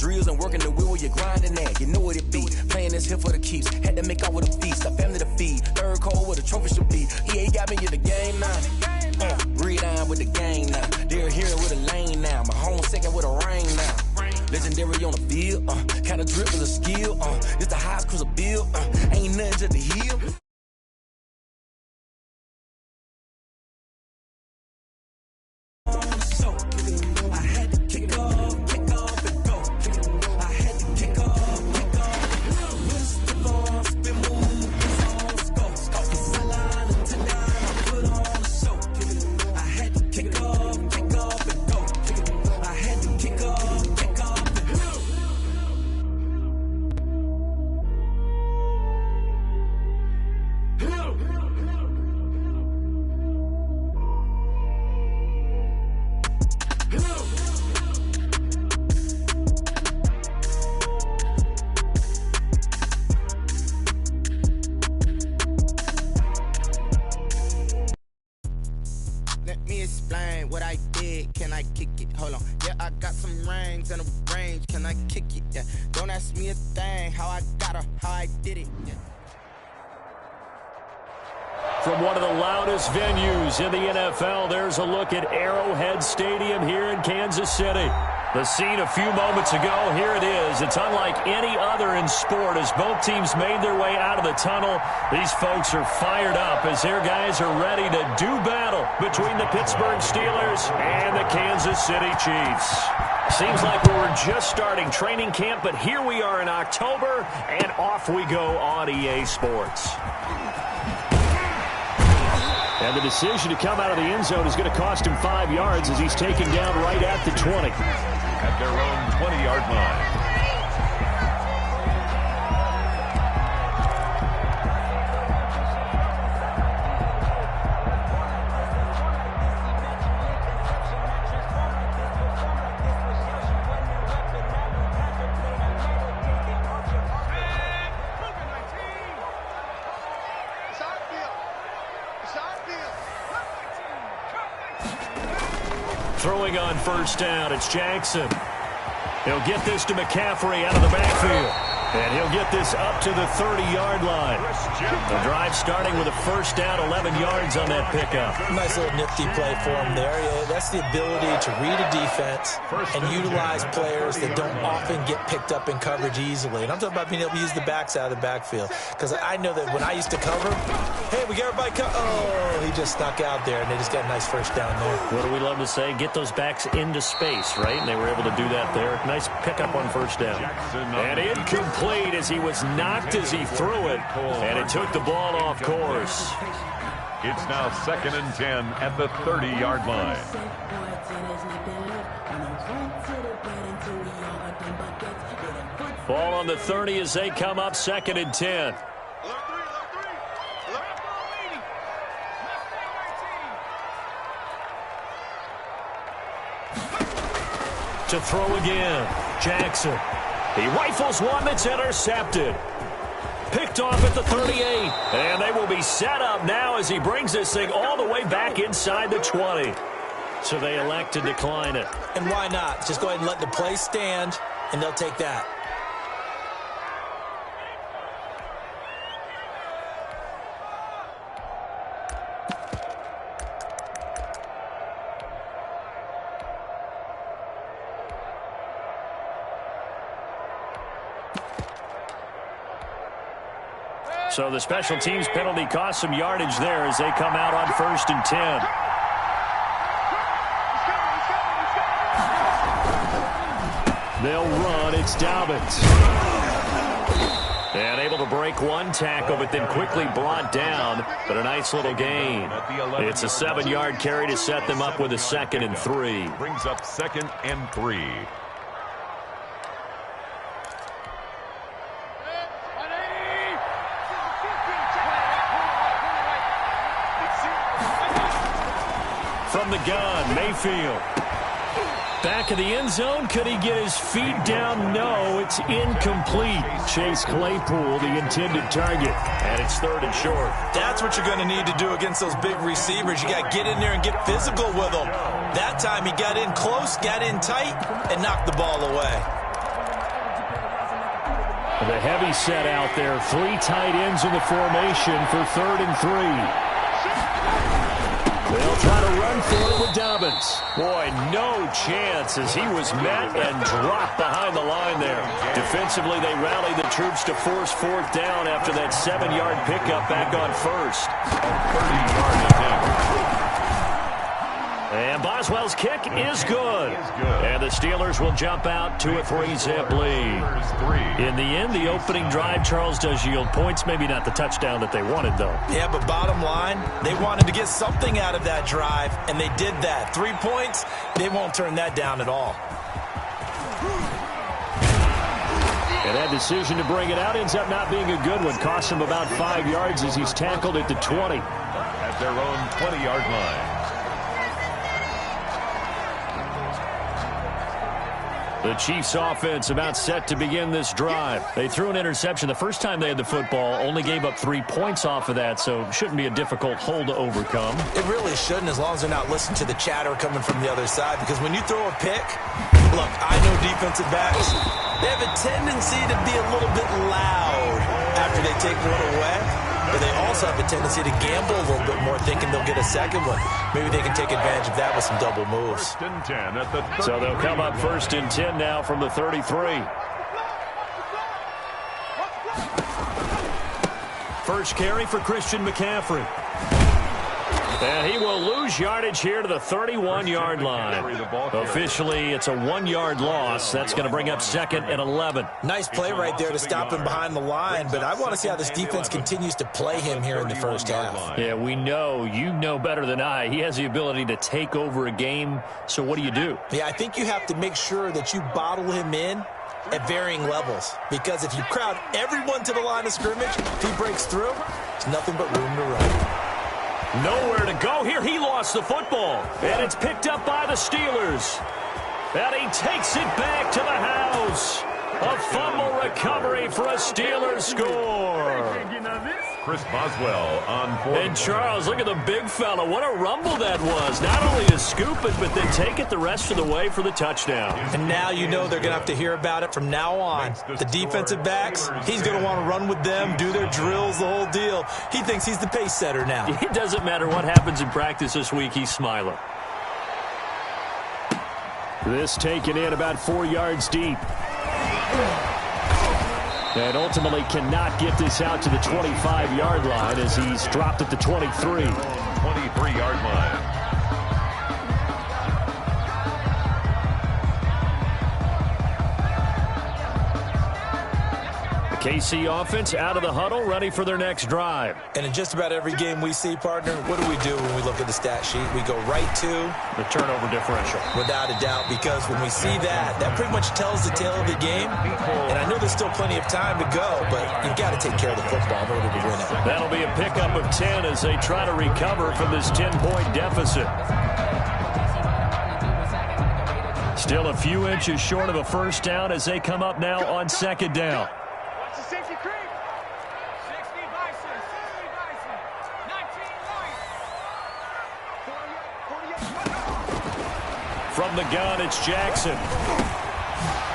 drills and working the wheel where you're grinding at. You know what it be. Playing this here for the keeps. Had to make off with a feast. A family to feed. Third cold where the trophy should be. EA got me in the game now. Breathe down with the gang now. They're here with a lane now. My home second with a rain now. Legendary on the field. Kinda drip with a skill. It's the highest cruiser bill. Ain't nothing to the hill. From one of the loudest venues in the NFL, there's a look at Arrowhead Stadium here in Kansas City. The scene a few moments ago, here it is. It's unlike any other in sport as both teams made their way out of the tunnel. These folks are fired up as their guys are ready to do battle between the Pittsburgh Steelers and the Kansas City Chiefs. Seems like we were just starting training camp, but here we are in October, and off we go on EA Sports. And the decision to come out of the end zone is going to cost him 5 yards as he's taken down right at the 20. At their own 20-yard line. Throwing on first down, it's Jackson. He'll get this to McCaffrey out of the backfield. And he'll get this up to the 30-yard line. The drive starting with a first down, 11 yards on that pickup. Nice little nifty play for him there. Yeah, that's the ability to read a defense and utilize players that don't often get picked up in coverage easily. And I'm talking about being able to use the backs out of the backfield. Because I know that when I used to cover, hey, we got everybody oh, he just snuck out there, and they just got a nice first down there. What do we love to say? Get those backs into space, right? And they were able to do that there. Nice pickup on first down. And incomplete as he was knocked as he threw it, and it took the ball off course. It's now 2nd and 10 at the 30-yard line. Ball on the 30 as they come up 2nd and 10. To throw again, Jackson. He rifles one that's intercepted. Picked off at the 38. And they will be set up now as he brings this thing all the way back inside the 20. So they elect to decline it. And why not? Just go ahead and let the play stand, and they'll take that. So the special teams penalty cost some yardage there as they come out on 1st and 10. They'll run. It's Dobbins. And able to break one tackle, but then quickly brought down. But a nice little gain. It's a 7-yard carry to set them up with a 2nd and 3. Brings up 2nd and 3. From the gun, Mayfield. Back of the end zone. Could he get his feet down? No, it's incomplete. Chase Claypool, the intended target. And it's 3rd and short. That's what you're going to need to do against those big receivers. You got to get in there and get physical with them. That time he got in close, got in tight, and knocked the ball away. The heavy set out there. 3 tight ends in the formation for 3rd and 3. They'll try to run for it with Dobbins. Boy, no chance as he was met and dropped behind the line there. Defensively, they rallied the troops to force 4th down after that 7-yard pickup back on 1st. A 30-yard attempt. And Boswell's kick is good. And the Steelers will jump out to a 3-zip lead. In the end, the opening drive, Charles, does yield points. Maybe not the touchdown that they wanted, though. Yeah, but bottom line, they wanted to get something out of that drive, and they did that. 3 points, they won't turn that down at all. And that decision to bring it out ends up not being a good one. Costs him about 5 yards as he's tackled at the 20. At their own 20-yard line. The Chiefs offense about set to begin this drive. They threw an interception the first time they had the football, only gave up 3 points off of that, so shouldn't be a difficult hole to overcome. It really shouldn't, as long as they're not listening to the chatter coming from the other side, because when you throw a pick, look, I know defensive backs, they have a tendency to be a little bit loud after they take one away. But they also have a tendency to gamble a little bit more, thinking they'll get a second one. Maybe they can take advantage of that with some double moves. 1st and 10 at the 30. So they'll come up 1st and 10 now from the 33. First carry for Christian McCaffrey. And he will lose yardage here to the 31-yard line. Officially, it's a 1-yard loss. That's going to bring up 2nd and 11. Nice play right there to stop him behind the line, but I want to see how this defense continues to play him here in the first half. Yeah, we know. You know better than I. He has the ability to take over a game, so what do you do? Yeah, I think you have to make sure that you bottle him in at varying levels, because if you crowd everyone to the line of scrimmage, if he breaks through, there's nothing but room to run. Nowhere to go here. He lost the football. And it's picked up by the Steelers. And he takes it back to the house. A fumble recovery for a Steelers score. Chris Boswell on 4th. And Charles, look at the big fella. What a rumble that was. Not only to scoop it, but then take it the rest of the way for the touchdown. And now you know they're going to have to hear about it from now on. The defensive backs, he's going to want to run with them, do their drills, the whole deal. He thinks he's the pace setter now. It doesn't matter what happens in practice this week. He's smiling. This taken in about 4 yards deep. And ultimately cannot get this out to the 25-yard line as he's dropped at the 23. 23-yard line. KC offense out of the huddle, ready for their next drive. And in just about every game we see, partner, what do we do when we look at the stat sheet? We go right to the turnover differential. Without a doubt, because when we see that, that pretty much tells the tale of the game. And I know there's still plenty of time to go, but you've got to take care of the football in order to win it. That'll be a pickup of 10 as they try to recover from this 10-point deficit. Still a few inches short of a first down as they come up now on 2nd down. From the gun, it's Jackson.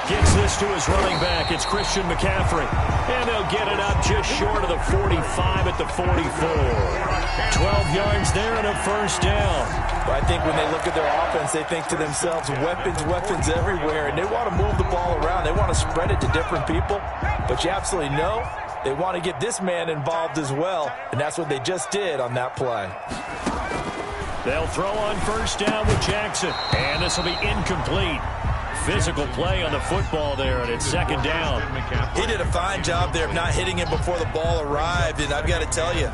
Gets this to his running back. It's Christian McCaffrey. And they'll get it up just short of the 45 at the 44. 12 yards there and a first down. Well, I think when they look at their offense, they think to themselves, weapons, weapons everywhere. And they want to move the ball around. They want to spread it to different people. But you absolutely know they want to get this man involved as well. And that's what they just did on that play. They'll throw on first down with Jackson. And this will be incomplete. Physical play on the football there, and it's 2nd down. He did a fine job there of not hitting him before the ball arrived, and I've got to tell you,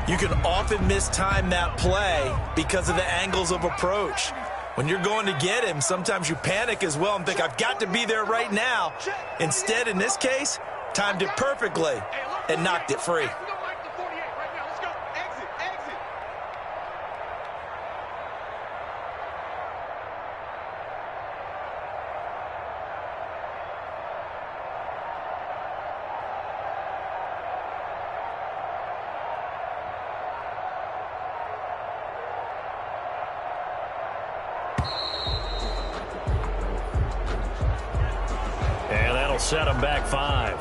you can often mistime that play because of the angles of approach. When you're going to get him, sometimes you panic as well and think, I've got to be there right now. Instead, in this case, timed it perfectly and knocked it free. Set him back 5.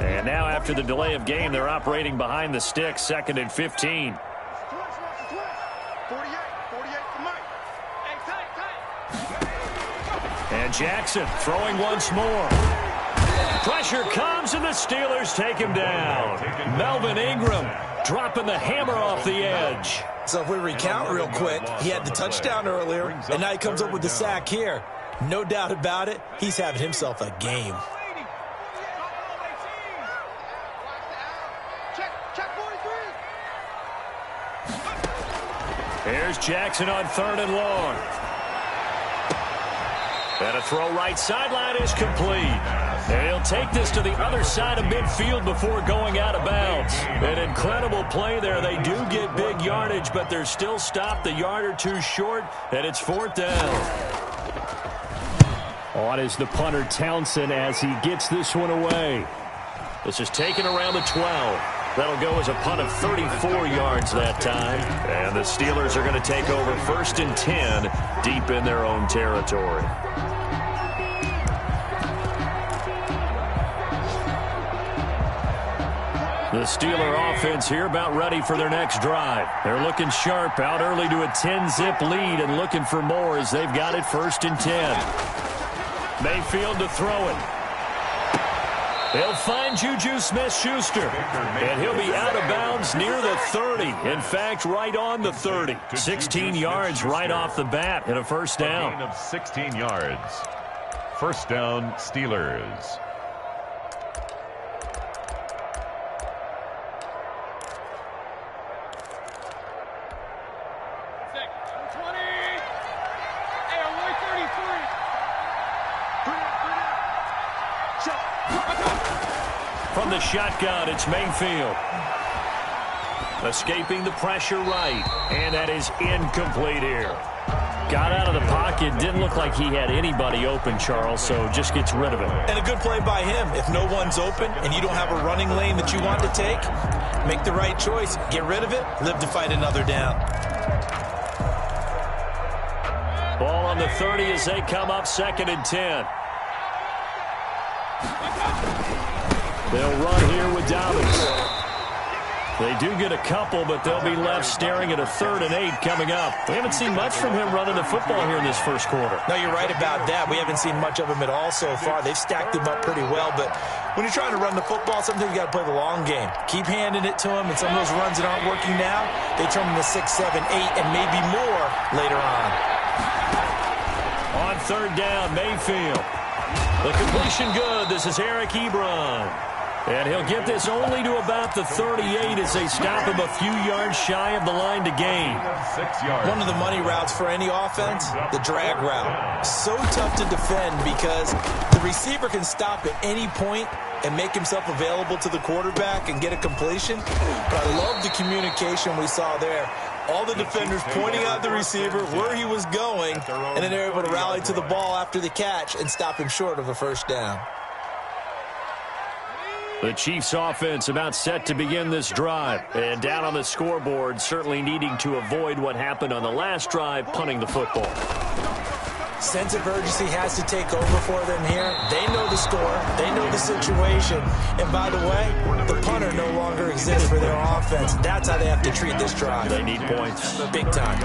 And now after the delay of game, they're operating behind the sticks, 2nd and 15. And Jackson throwing once more. Pressure comes, and the Steelers take him down. Melvin Ingram dropping the hammer off the edge. So if we recount real quick, he had the touchdown earlier, and now he comes up with the sack here. No doubt about it, he's having himself a game. Here's Jackson on 3rd and long. And a throw right sideline is complete. And he'll take this to the other side of midfield before going out of bounds. An incredible play there. They do get big yardage, but they're still stopped a yard or two short, and it's 4th down. On is the punter Townsend as he gets this one away. This is taken around the 12. That'll go as a punt of 34 yards that time. And the Steelers are going to take over 1st and 10 deep in their own territory. The Steeler offense here about ready for their next drive. They're looking sharp, out early to a 10-zip lead and looking for more as they've got it 1st and 10. Mayfield to throw it. They'll find Juju Smith-Schuster, and he'll be out of bounds near the 30. In fact, right on the 30. 16 yards right off the bat and a 1st down. A gain of 16 yards. 1st down, Steelers. From the shotgun, it's Mayfield. Escaping the pressure right. And that is incomplete here. Got out of the pocket. Didn't look like he had anybody open, Charles, so just gets rid of it. And a good play by him. If no one's open and you don't have a running lane that you want to take, make the right choice. Get rid of it. Live to fight another down. Ball on the 30 as they come up 2nd and 10. They'll run here with Dobbins. They do get a couple, but they'll be left staring at a 3rd and 8 coming up. We haven't seen much from him running the football here in this 1st quarter. No, you're right about that. We haven't seen much of him at all so far. They've stacked him up pretty well, but when you're trying to run the football, sometimes you got to play the long game. Keep handing it to him, and some of those runs that aren't working now, they turn into 6, 7, 8, and maybe more later on. On 3rd down, Mayfield. The completion good. This is Eric Ebron. And he'll get this only to about the 38 as they stop him a few yards shy of the line to gain. 6 yards. One of the money routes for any offense, the drag route. So tough to defend because the receiver can stop at any point and make himself available to the quarterback and get a completion. But I love the communication we saw there. All the defenders pointing out the receiver where he was going, and then they're able to rally to the ball after the catch and stop him short of a 1st down. The Chiefs offense about set to begin this drive. And down on the scoreboard, certainly needing to avoid what happened on the last drive, punting the football. Sense of urgency has to take over for them here. They know the score. They know the situation. And by the way, the punter no longer exists for their offense. That's how they have to treat this drive. They need points. Big time.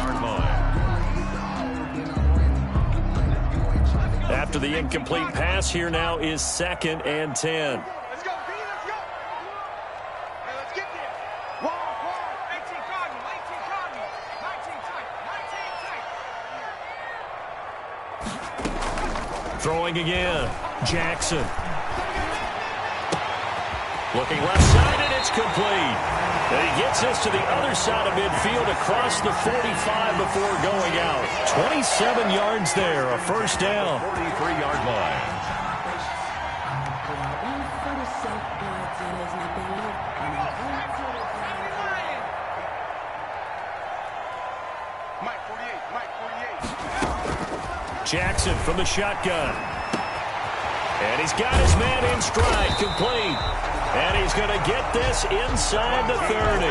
After the incomplete pass, here now is 2nd and 10. Throwing again. Jackson. Looking left side, and it's complete. And he gets this to the other side of midfield across the 45 before going out. 27 yards there, a 1st down. 43-yard line. Jackson from the shotgun. And he's got his man in stride, complete. And he's going to get this inside the 30.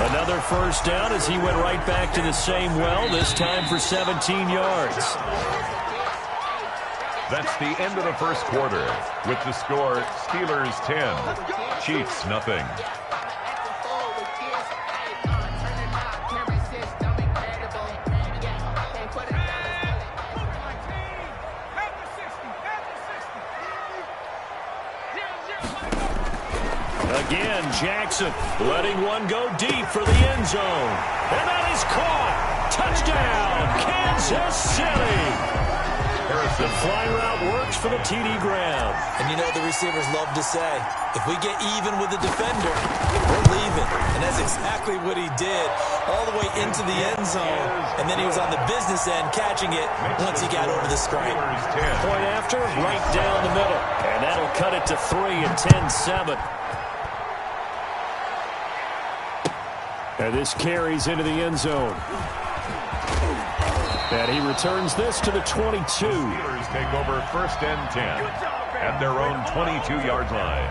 Another 1st down as he went right back to the same well, this time for 17 yards. That's the end of the first quarter. With the score, Steelers 10, Chiefs nothing. Again, Jackson letting one go deep for the end zone. And that is caught. Touchdown, Kansas City. The fly route works for the TD Graham. And you know the receivers love to say, if we get even with the defender, we're leaving. And that's exactly what he did, all the way into the end zone. And then he was on the business end catching it once he got over the stripe. Point after, right down the middle. And that'll cut it to 3 and 10-7. And this carries into the end zone. And he returns this to the 22. Steelers take over 1st and 10 at their own 22-yard line.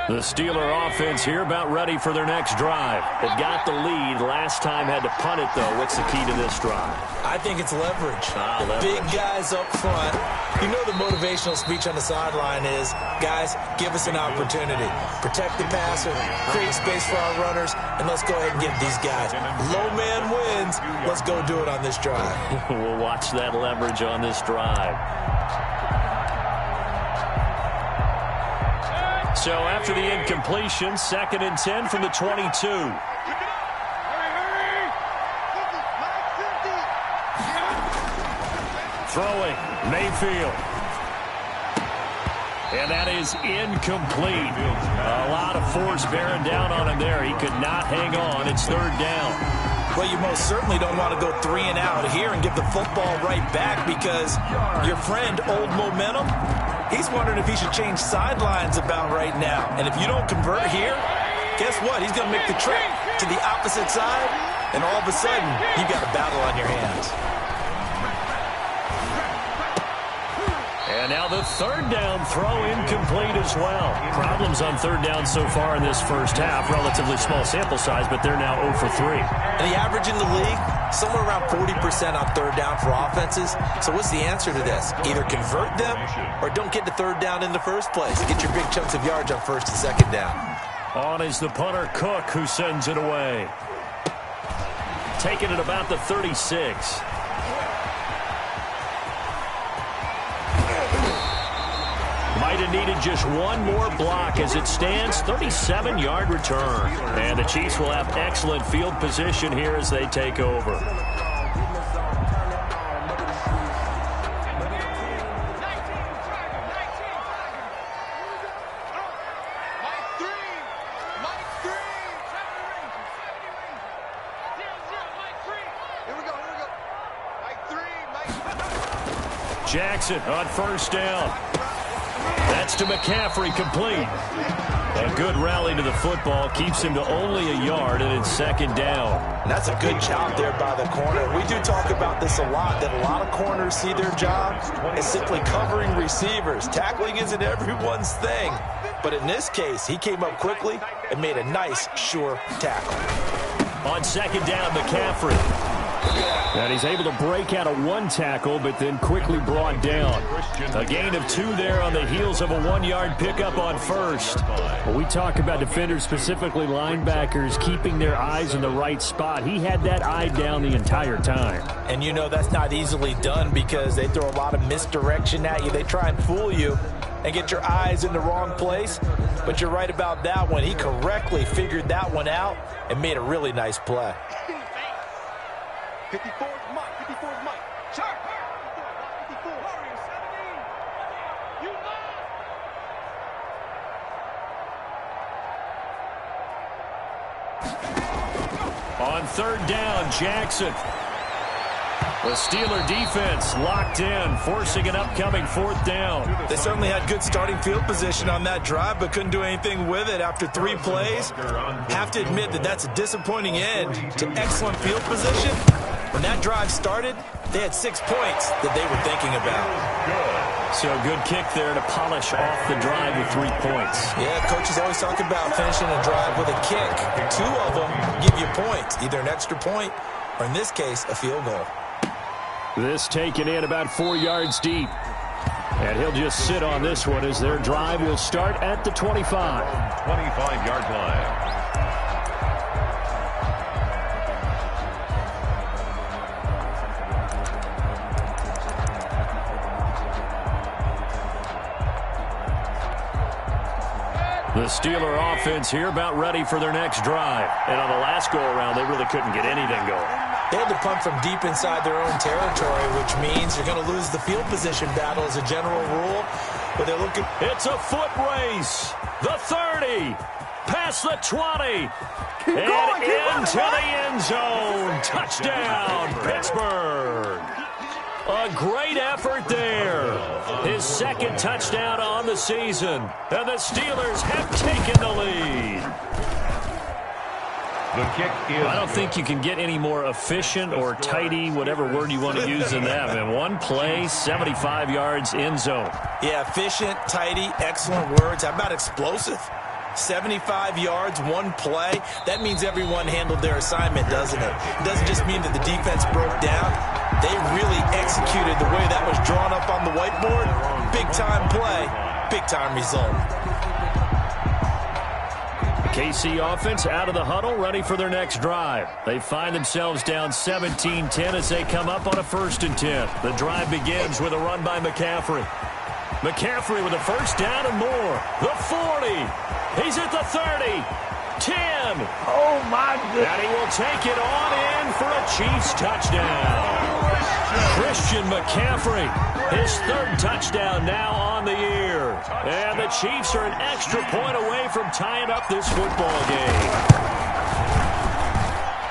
The Steeler offense here about ready for their next drive. They've got the lead. Last time had to punt it, though. What's the key to this drive? I think it's leverage. Leverage. Big guys up front. You know the motivational speech on the sideline is, guys, give us an opportunity. Protect the passer, create space for our runners, and let's go ahead and get these guys. Low man wins. Let's go do it on this drive. We'll watch that leverage on this drive. So after the incompletion, 2nd and 10 from the 22. Throwing, Mayfield. And that is incomplete. A lot of force bearing down on him there. He could not hang on. It's 3rd down. Well, you most certainly don't want to go 3 and out here and give the football right back because your friend, Old Momentum, he's wondering if he should change sidelines about right now. And if you don't convert here, guess what? He's going to make the trip to the opposite side, and all of a sudden, you've got a battle on your hands. And now the 3rd down throw incomplete as well. Problems on 3rd down so far in this first half. Relatively small sample size, but they're now 0 for 3. And the average in the league, somewhere around 40% on 3rd down for offenses. So what's the answer to this? Either convert them or don't get to 3rd down in the first place. Get your big chunks of yards on 1st and 2nd down. On is the punter, Cook, who sends it away. Taking it about the 36. Might have needed just one more block as it stands. 37-yard return. And the Chiefs will have excellent field position here as they take over. Jackson on 1st down. That's to McCaffrey, complete. A good rally to the football keeps him to only a yard, and it's 2nd down. And that's a good job there by the corner. We do talk about this a lot, that a lot of corners see their job as simply covering receivers. Tackling isn't everyone's thing. But in this case, he came up quickly and made a nice, sure tackle. On 2nd down, McCaffrey. And he's able to break out of 1 tackle, but then quickly brought down. A gain of 2 there on the heels of a 1-yard pickup on 1st. When we talk about defenders, specifically linebackers, keeping their eyes in the right spot, he had that eye down the entire time. And you know that's not easily done because they throw a lot of misdirection at you. They try and fool you and get your eyes in the wrong place. But you're right about that one. He correctly figured that one out and made a really nice play. 54 is Mike. 54 is Mike. Sharp. 54. Warriors 17. You lost. On 3rd down, Jackson. The Steeler defense locked in, forcing an upcoming 4th down. They certainly had good starting field position on that drive, but couldn't do anything with it after 3 plays. Have to admit that that's a disappointing end to excellent field position. When that drive started, they had 6 points that they were thinking about. So good kick there to polish off the drive with 3 points. Yeah, coaches always talk about finishing a drive with a kick. 2 of them give you points, either an extra point or, in this case, a field goal. This taken in about 4 yards deep. And he'll just sit on this one as their drive will start at the 25. 25-yard line. The Steeler offense here about ready for their next drive. And on the last go-around, they really couldn't get anything going. They had to punt from deep inside their own territory, which means you're going to lose the field position battle as a general rule. But they're looking. It's a foot race. The 30. Past the 20. And into the end zone. Touchdown, Pittsburgh. A great effort there. His second touchdown on the season. And the Steelers have taken the lead. The kick is. I don't think you can get any more efficient or tidy, whatever word you want to use in that. And one play, 75 yards, end zone. Yeah, efficient, tidy, excellent words. How about explosive? 75 yards, one play. That means everyone handled their assignment, doesn't it? It doesn't just mean that the defense broke down. They really executed the way that was drawn up on the whiteboard. Big-time play, big-time result. The KC offense out of the huddle, ready for their next drive. They find themselves down 17-10 as they come up on a 1st and 10. The drive begins with a run by McCaffrey. McCaffrey with a first down and more. The 40. He's at the 30. 10. Oh, my goodness. And he will take it on in for a Chiefs touchdown. Christian McCaffrey, his 3rd touchdown now on the year. And the Chiefs are an extra point away from tying up this football game.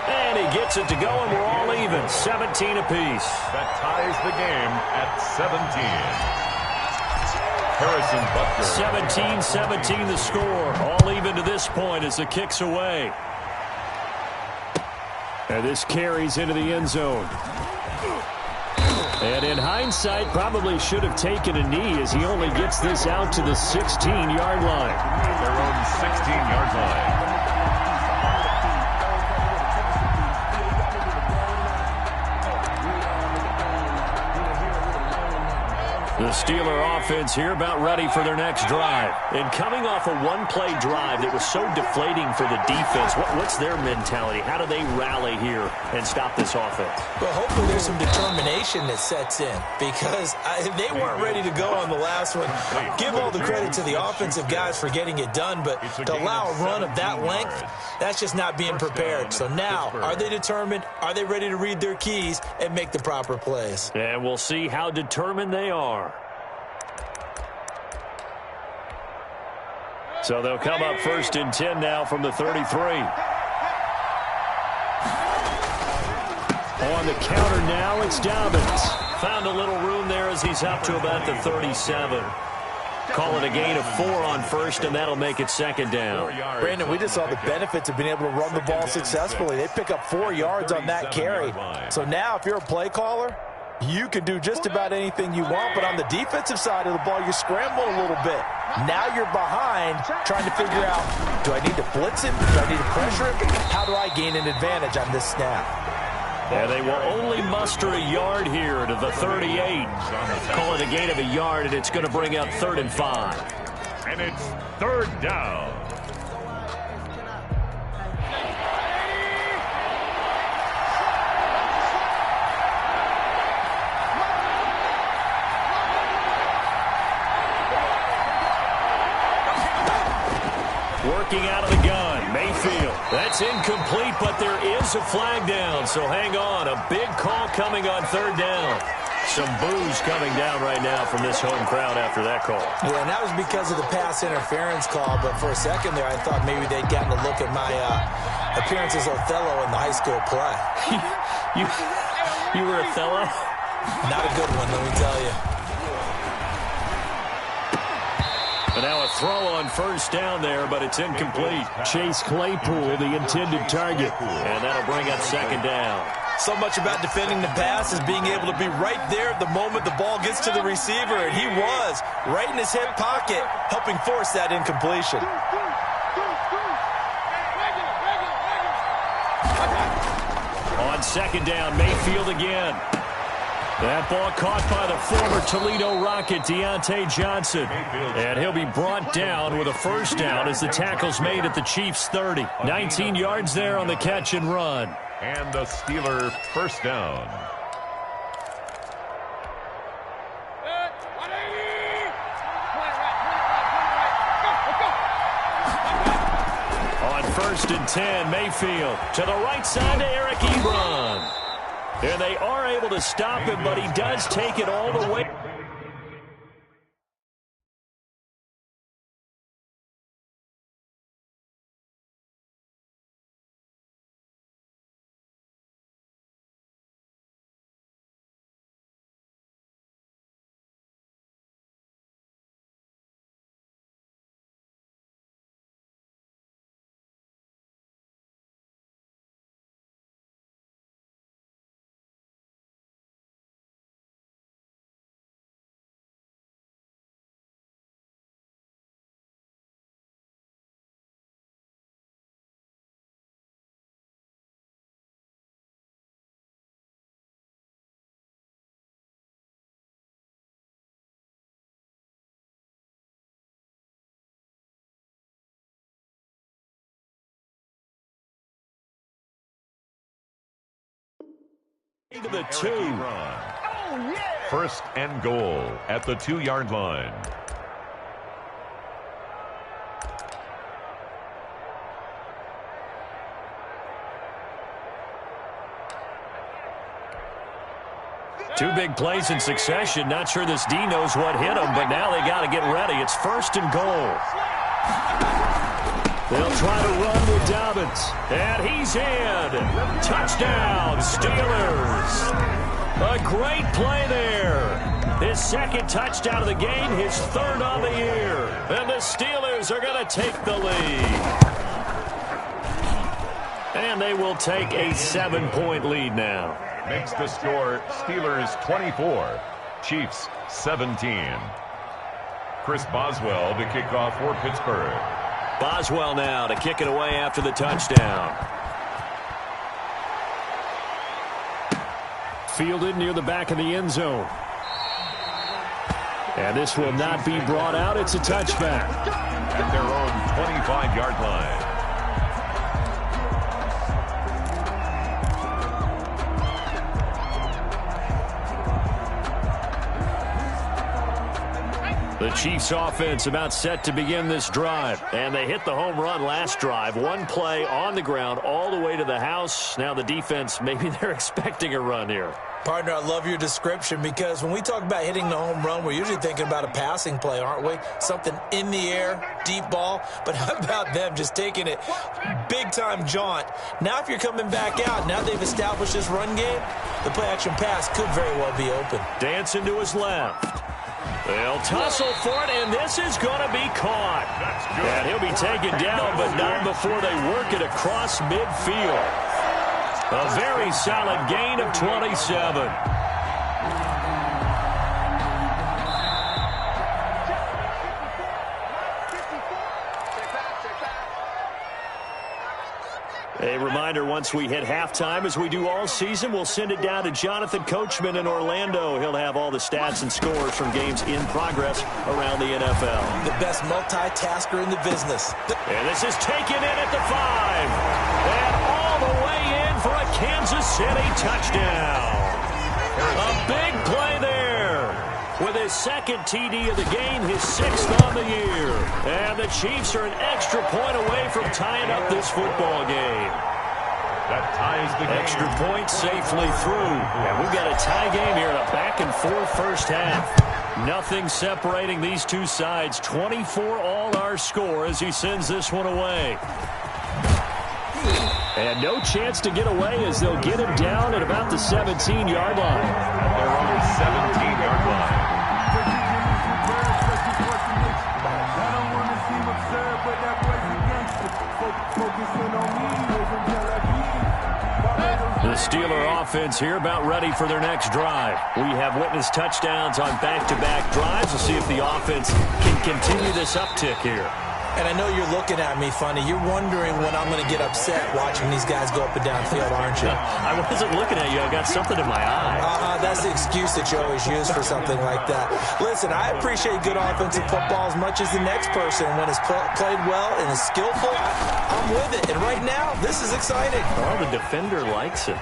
And he gets it to go, and we're all even, 17 apiece. That ties the game at 17. Harrison Butker. 17-17 the score. All even to this point as the kick's away. And this carries into the end zone. And in hindsight, probably should have taken a knee as he only gets this out to the 16-yard line. Their own 16-yard line. The Steeler offense here about ready for their next drive. And coming off a one-play drive that was so deflating for the defense, what's their mentality? How do they rally here and stop this offense? Well, hopefully there's some determination that sets in because they weren't ready to go on the last one. Give all the credit to the offensive guys for getting it done, but to allow a run of that length, that's just not being prepared. So now, are they determined? Are they ready to read their keys and make the proper plays? And we'll see how determined they are. So they'll come up 1st and 10 now from the 33. On the counter now, it's Dobbins. Found a little room there as he's up to about the 37. Call it a gain of 4 on 1st, and that'll make it 2nd down. Brandon, we just saw the benefits of being able to run the ball successfully. They pick up 4 yards on that carry. So now if you're a play caller, you can do just about anything you want, but on the defensive side of the ball, you scramble a little bit. Now you're behind trying to figure out, do I need to blitz it? Do I need to pressure it? How do I gain an advantage on this snap? And they will only muster a yard here to the 38. Call it a gain of a yard, and it's going to bring up 3rd and 5. And it's 3rd down. Working out of the gun, Mayfield. That's incomplete, but there is a flag down, so hang on. A big call coming on 3rd down. Some boos coming down right now from this home crowd after that call. Yeah, and that was because of the pass interference call, but for a second there I thought maybe they'd gotten a look at my appearance as Othello in the high school play. You were Othello? Not a good one, let me tell you. And now a throw on 1st down there, but it's incomplete. Chase Claypool, the intended target. And that'll bring up 2nd down. So much about defending the pass is being able to be right there at the moment the ball gets to the receiver, and he was right in his hip pocket, helping force that incompletion. On second down, Mayfield again. That ball caught by the former Toledo Rocket, Deontay Johnson. And he'll be brought down with a first down as the tackle's made at the Chiefs' 30. 19 yards there on the catch and run. And the Steeler first down. On 1st and 10, Mayfield to the right side to Eric Ebron. And they are able to stop him, but he does take it all the way. To the 2. First and goal at the 2-yard line. Two big plays in succession. Not sure this D knows what hit him, but now they got to get ready. It's 1st and goal. They'll try to run with Dobbins. And he's in. Touchdown, Steelers. A great play there. His second touchdown of the game, his 3rd on the year. And the Steelers are going to take the lead. And they will take a 7-point lead now. Makes the score Steelers 24, Chiefs 17. Chris Boswell to kick off for Pittsburgh. Boswell now to kick it away after the touchdown. Fielded near the back of the end zone. And this will not be brought out. It's a touchback. At their own 25-yard line. The Chiefs offense about set to begin this drive. And they hit the home run last drive. One play on the ground all the way to the house. Now the defense, maybe they're expecting a run here. Partner, I love your description because when we talk about hitting the home run, we're usually thinking about a passing play, aren't we? Something in the air, deep ball. But how about them just taking it big-time jaunt? Now if you're coming back out, now they've established this run game, the play-action pass could very well be open. Dancing to his left. They'll tussle for it, and this is going to be caught. And he'll be taken down, but not before they work it across midfield. A very solid gain of 27. A reminder, once we hit halftime, as we do all season, we'll send it down to Jonathan Coachman in Orlando. He'll have all the stats and scores from games in progress around the NFL. The best multitasker in the business. And this is taken in at the 5. And all the way in for a Kansas City touchdown. A big play there. With his second TD of the game, his 6th on the year. And the Chiefs are an extra point away from tying up this football game. That ties the game. Extra point safely through. And we've got a tie game here in a back-and-forth first half. Nothing separating these two sides. 24 all our score as he sends this one away. And no chance to get away as they'll get him down at about the 17-yard line. They're on the 17-yard line. The Steeler offense here about ready for their next drive. We have witnessed touchdowns on back-to-back drives. We'll see if the offense can continue this uptick here. And I know you're looking at me funny. You're wondering when I'm going to get upset watching these guys go up and down field, aren't you? I wasn't looking at you. I got something in my eye. That's the excuse that you always use for something like that. Listen, I appreciate good offensive football as much as the next person. When it's played well and is skillful, I'm with it. And right now, this is exciting. Well, the defender likes it.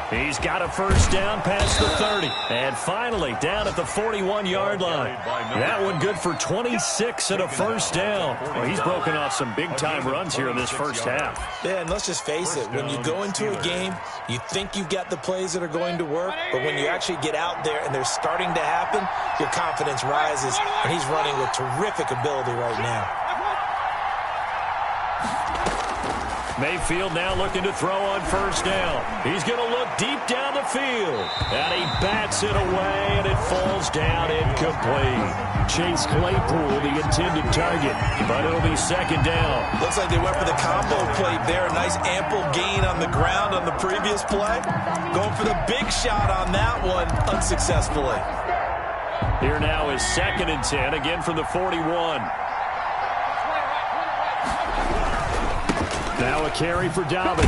He's got a first down past the 30. And finally, down at the 41-yard line. That one good for 26 and a first down. Well, he's broken off some big-time runs here in this first half. Yeah, and let's just face it. When you go into a game, you think you've got the plays that are going to work, but when you actually get out there and they're starting to happen, your confidence rises, and he's running with terrific ability right now. Mayfield now looking to throw on first down. He's going to look deep down the field. And he bats it away, and it falls down incomplete. Chase Claypool, the intended target, but it'll be second down. Looks like they went for the combo plate there. A nice ample gain on the ground on the previous play. Going for the big shot on that one unsuccessfully. Here now is 2nd and 10, again from the 41. Now a carry for Dobbins.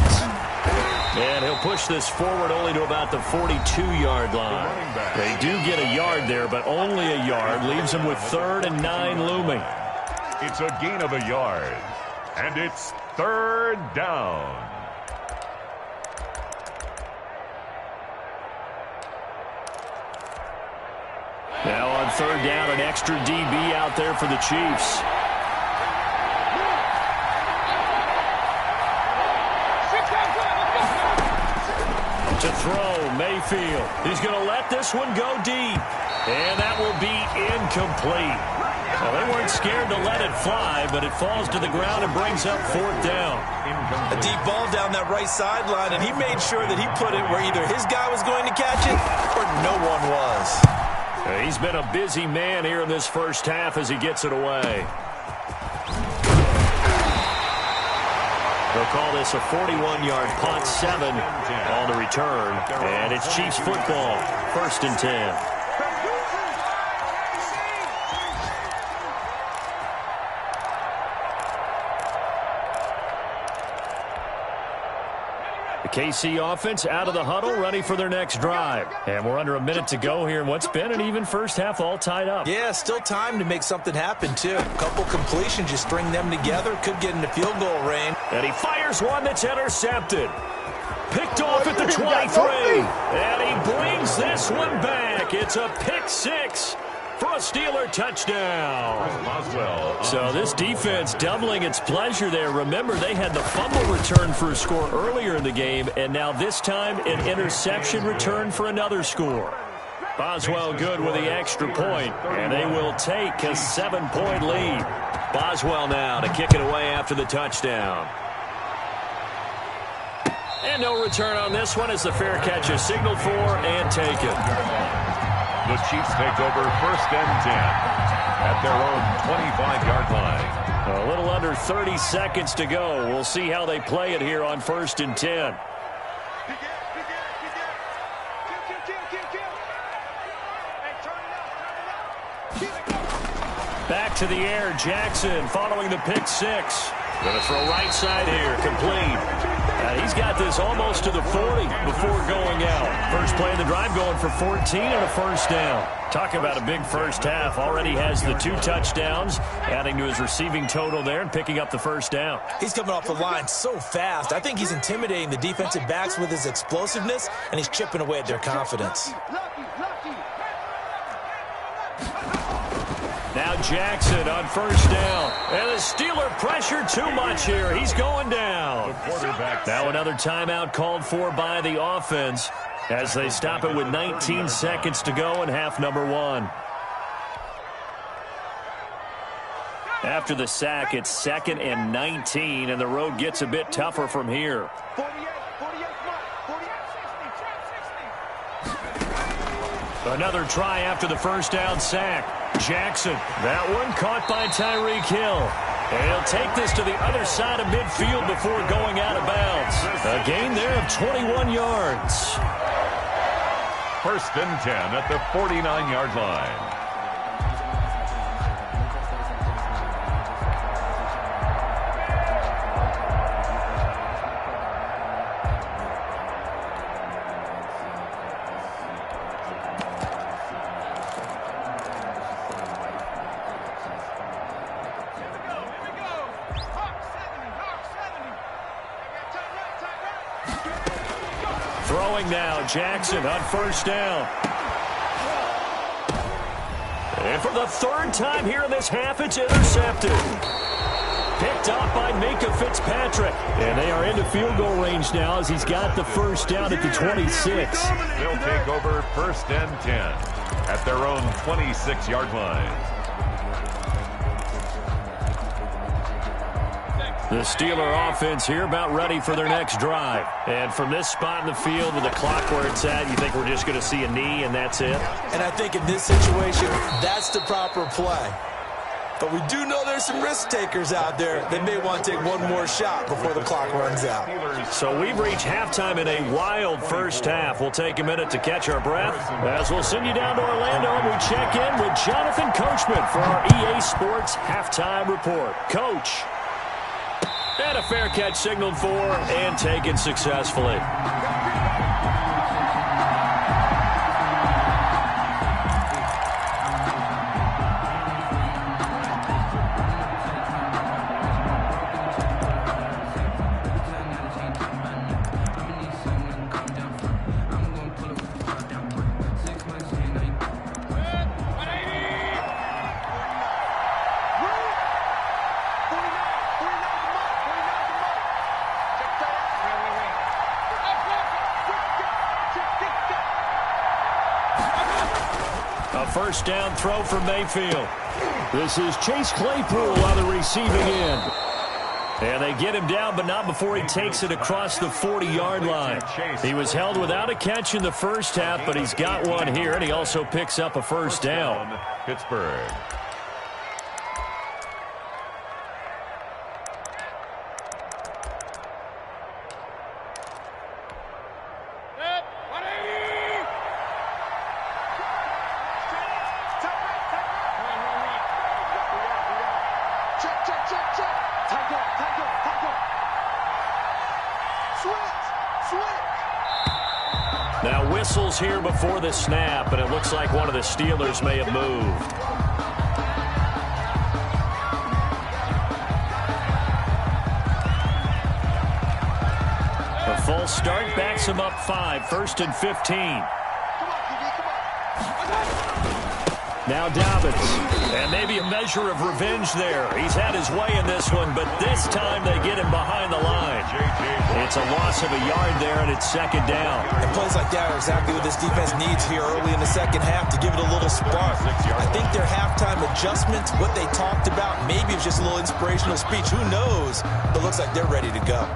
And he'll push this forward only to about the 42-yard line. They do get a yard there, but only a yard. Leaves them with 3rd and 9 looming. It's a gain of a yard. And it's 3rd down. Now on 3rd down, an extra DB out there for the Chiefs. To throw, Mayfield. He's going to let this one go deep. And that will be incomplete. Well, they weren't scared to let it fly, but it falls to the ground and brings up 4th down. A deep ball down that right sideline, and he made sure that he put it where either his guy was going to catch it or no one was. He's been a busy man here in this first half as he gets it away. They'll call this a 41-yard punt, 7 on the return. And it's Chiefs football, 1st and 10. The KC offense out of the huddle, ready for their next drive. And we're under a minute to go here in what's been an even first half, all tied up. Yeah, still time to make something happen, too. A couple completions, you string them together, could get into field goal range. And he fires one that's intercepted. Picked off at the 23. And he brings this one back. It's a pick 6 for a Steeler touchdown. So this defense doubling its pleasure there. Remember, they had the fumble return for a score earlier in the game, and now this time an interception return for another score. Boswell good with the extra point, and they will take a 7-point lead. Boswell now to kick it away after the touchdown. And no return on this one as the fair catch is signaled for and taken. The Chiefs take over 1st and 10 at their own 25-yard line. A little under 30 seconds to go. We'll see how they play it here on 1st and 10. Back to the air, Jackson following the pick 6. Going to throw right side here, complete. He's got this almost to the 40 before going out. First play of the drive going for 14 and a first down. Talk about a big first half. Already has the 2 touchdowns, adding to his receiving total there and picking up the first down. He's coming off the line so fast. I think he's intimidating the defensive backs with his explosiveness, and he's chipping away at their confidence. Now Jackson on first down. And the Steeler pressure too much here. He's going down. Now another timeout called for by the offense as they stop it with 19 seconds to go in half number 1. After the sack, it's 2nd and 19, and the road gets a bit tougher from here. Another try after the first down sack. Jackson, that one caught by Tyreek Hill. And he'll take this to the other side of midfield before going out of bounds. A gain there of 21 yards. First and 10 at the 49-yard line. Throwing now, Jackson on first down. And for the third time here in this half, it's intercepted. Picked off by Minkah Fitzpatrick. And they are into field goal range now as he's got the first down at the 26. They'll take over first and 10 at their own 26-yard line. The Steeler offense here about ready for their next drive. And from this spot in the field with the clock where it's at, you think we're just going to see a knee and that's it? And I think in this situation, that's the proper play. But we do know there's some risk takers out there that may want to take one more shot before the clock runs out. So we've reached halftime in a wild first half. We'll take a minute to catch our breath as we'll send you down to Orlando and we check in with Jonathan Coachman for our EA Sports Halftime Report. Coach. And a fair catch signaled for and taken successfully. First down throw for Mayfield. This is Chase Claypool on the receiving end. And they get him down, but not before he takes it across the 40-yard line. He was held without a catch in the first half, but he's got one here, and he also picks up a first down. Pittsburgh. Now whistles here before the snap, and it looks like one of the Steelers may have moved. A false start backs him up 5, 1st and 15. Now Dobbins. And maybe a measure of revenge there. He's had his way in this one, but this time they get him behind the line. It's a loss of a yard there, and it's second down. And plays like that are exactly what this defense needs here early in the second half to give it a little spark. I think their halftime adjustment, what they talked about, maybe it was just a little inspirational speech. Who knows? But it looks like they're ready to go.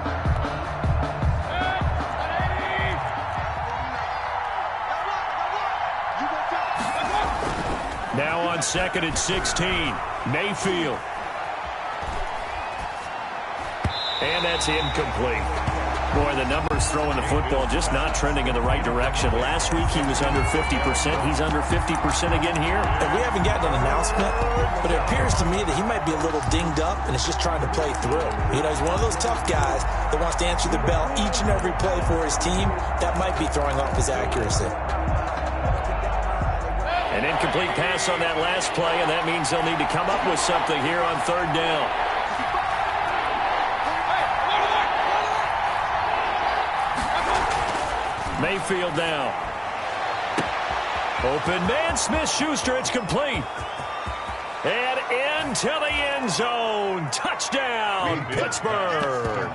Now on 2nd and 16, Mayfield. And that's incomplete. Boy, the numbers throwing the football just not trending in the right direction. Last week he was under 50%. He's under 50% again here. And we haven't gotten an announcement, but it appears to me that he might be a little dinged up and is just trying to play through. You know, he's one of those tough guys that wants to answer the bell each and every play for his team. That might be throwing off his accuracy. An incomplete pass on that last play, and that means they'll need to come up with something here on 3rd down. Mayfield now. Open man, Smith-Schuster, it's complete. And into the end zone. Touchdown, Pittsburgh.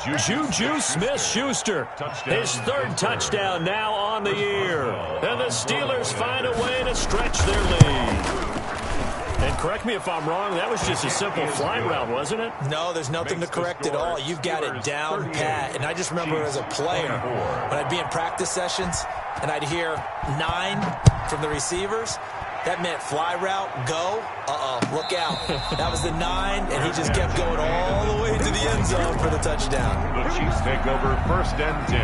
Juju Smith-Schuster. His 3rd touchdown now on the year. And the Steelers find a way to stretch their lead. And correct me if I'm wrong, that was just a simple fly route, wasn't it? No, there's nothing to correct at all. You've got it down pat. And I just remember as a player, when I'd be in practice sessions and I'd hear 9 from the receivers, That meant fly route, go. Look out. That was the 9, and he just kept going all the way to the end zone for the touchdown. The Chiefs take over 1st and 10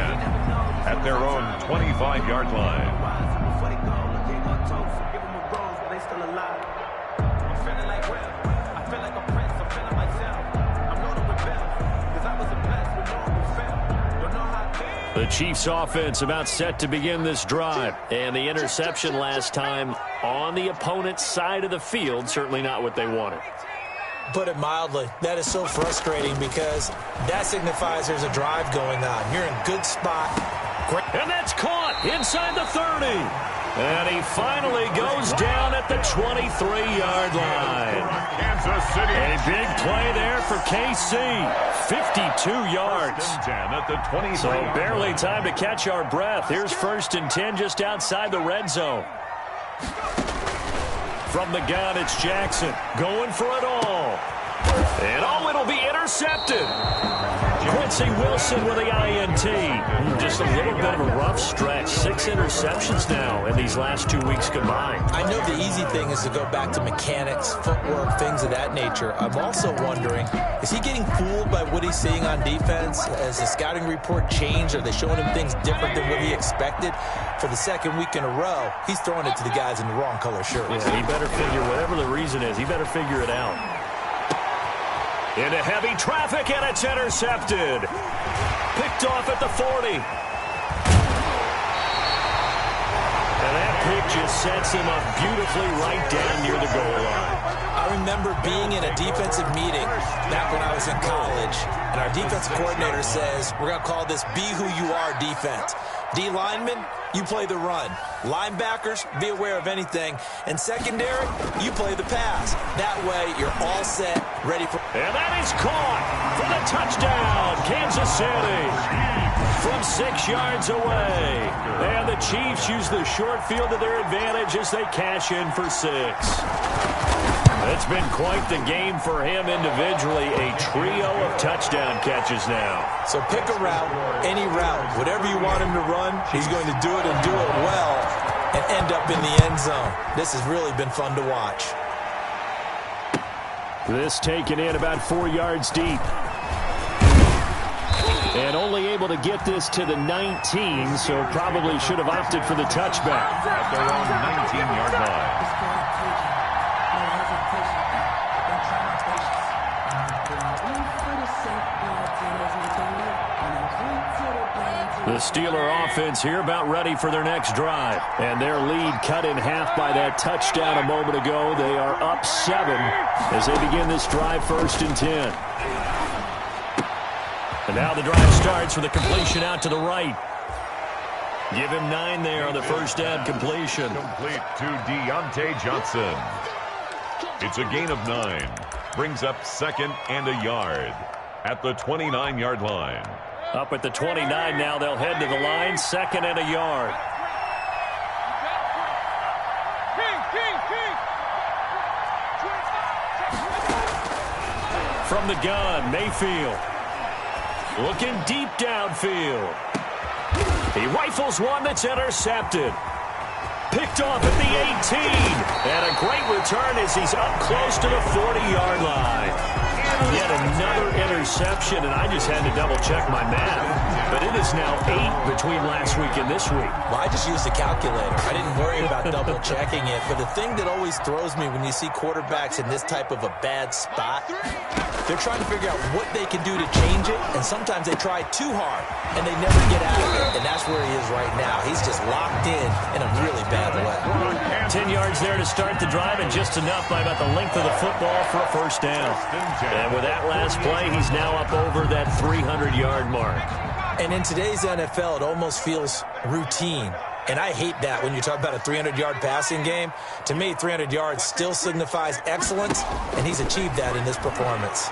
at their own 25-yard line. The Chiefs offense about set to begin this drive. And the interception last time on the opponent's side of the field, certainly not what they wanted. Put it mildly, that is so frustrating because that signifies there's a drive going on. You're in good spot. Great. And that's caught inside the 30. And he finally goes down at the 23-yard line. Kansas City. A big play there for KC. 52 yards. At the 23. So barely time to catch our breath. Here's 1st and 10 just outside the red zone. From the gun, it's Jackson going for it all. And it'll be intercepted. Quincy Wilson with the INT. Just a little bit of a rough stretch. 6 interceptions now in these last 2 weeks combined. I know the easy thing is to go back to mechanics, footwork, things of that nature. I'm also wondering, is he getting fooled by what he's seeing on defense? Has the scouting report changed? Are they showing him things different than what he expected? For the 2nd week in a row, he's throwing it to the guys in the wrong color shirts. Yeah, he better figure, whatever the reason is, he better figure it out. Into heavy traffic, and it's intercepted. Picked off at the 40. And that pick just sets him up beautifully right down near the goal line. I remember being in a defensive meeting back when I was in college, and our defensive coordinator says, we're going to call this Be Who You Are defense. D linemen, you play the run. Linebackers, be aware of anything. And secondary, you play the pass. That way, you're all set, ready for... And that is caught for the touchdown, Kansas City. From 6 yards away. And the Chiefs use the short field to their advantage as they cash in for 6. It's been quite the game for him individually. A trio of touchdown catches now. So pick a route, any route. Whatever you want him to run, he's going to do it and do it well and end up in the end zone. This has really been fun to watch. This taken in about 4 yards deep. And only able to get this to the 19, so probably should have opted for the touchback. At their own 19-yard line. The Steeler offense here about ready for their next drive. And their lead cut in half by that touchdown a moment ago. They are up 7 as they begin this drive 1st and 10. And now the drive starts with a completion out to the right. Give him 9 there on the first down completion. Complete to Deontay Johnson. It's a gain of 9. Brings up 2nd and a yard at the 29-yard line. Up at the 29 now, they'll head to the line, 2nd and a yard. From the gun, Mayfield. Looking deep downfield. He rifles one that's intercepted. Picked off at the 18. And a great return as he's up close to the 40-yard line. Yet another interception, and I just had to double-check my math. But it is now 8 between last week and this week. Well, I just used the calculator. I didn't worry about double-checking it. But the thing that always throws me when you see quarterbacks in this type of a bad spot, they're trying to figure out what they can do to change it, and sometimes they try too hard, and they never get out of it. And that's where he is right now. He's just locked in a really bad way. 10 yards there to start the drive, and just enough by about the length of the football for a first down. And with that last play, he's now up over that 300-yard mark. And in today's NFL, it almost feels routine. And I hate that when you talk about a 300-yard passing game. To me, 300 yards still signifies excellence, and he's achieved that in this performance.